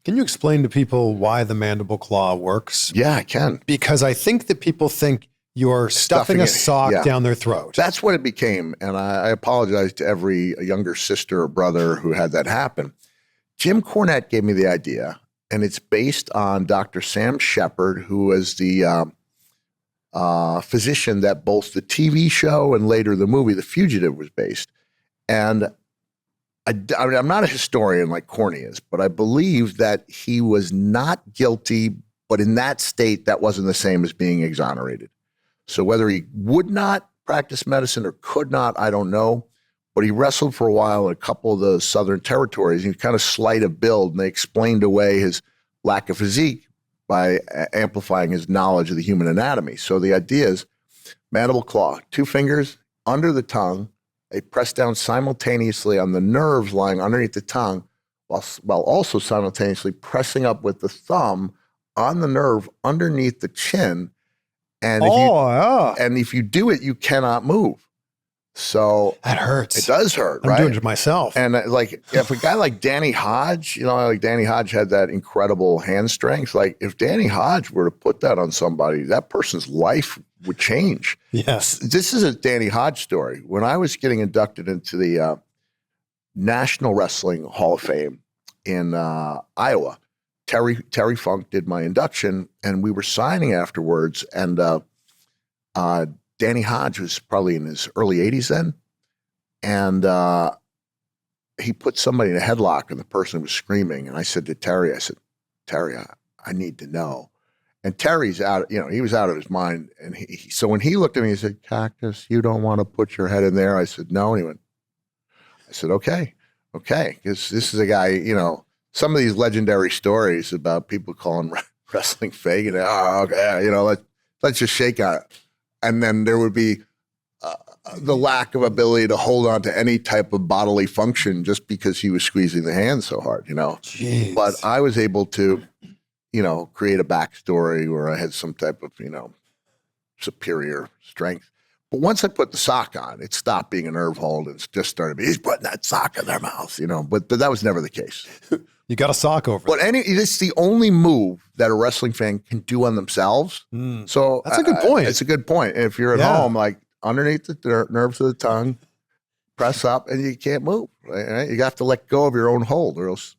Can you explain to people why the mandible claw works? Yeah, I can. Because I think that people think you're stuffing a sock down their throat. That's what it became. And I apologize to every younger sister or brother who had that happen. Jim Cornette gave me the idea, and it's based on Dr. Sam Shepard, who was the physician that both the TV show and later the movie The Fugitive was based. And I'm not a historian like Corny is, but I believe that he was not guilty, but in that state, that wasn't the same as being exonerated. So whether he would not practice medicine or could not, I don't know. But he wrestled for a while in a couple of the southern territories. He was kind of slight of build, and they explained away his lack of physique by amplifying his knowledge of the human anatomy. So the idea is mandible claw, 2 fingers under the tongue. They press down simultaneously on the nerves lying underneath the tongue while also simultaneously pressing up with the thumb on the nerve underneath the chin. And if you do it, you cannot move. So that hurts. It does hurt, right? I'm doing it myself. And like if a guy like Danny Hodge, like Danny Hodge had that incredible hand strength. Like if Danny Hodge were to put that on somebody, that person's life would change. Yes. This is a Danny Hodge story. When I was getting inducted into the National Wrestling Hall of Fame in Iowa, Terry Funk did my induction, and we were signing afterwards. And Danny Hodge was probably in his early 80s then. And he put somebody in a headlock, and the person was screaming. And I said to Terry, Terry, I need to know. And Terry's out, he was out of his mind. And so when he looked at me, he said, "Cactus, you don't want to put your head in there?" I said, "No." And he went, I said, okay. Because this is a guy, some of these legendary stories about people calling wrestling fake, and okay, let's just shake on it. And then there would be the lack of ability to hold on to any type of bodily function just because he was squeezing the hand so hard, Jeez. But I was able to, create a backstory where I had some type of, superior strength. But once I put the sock on, it stopped being a nerve hold and just started, he's putting that sock in their mouth, but that was never the case. You got a sock over it. But it's the only move that a wrestling fan can do on themselves. So that's a good point. It's a good point. If you're at home, like underneath the nerves of the tongue, press up, and you can't move. Right? You have to let go of your own hold, or else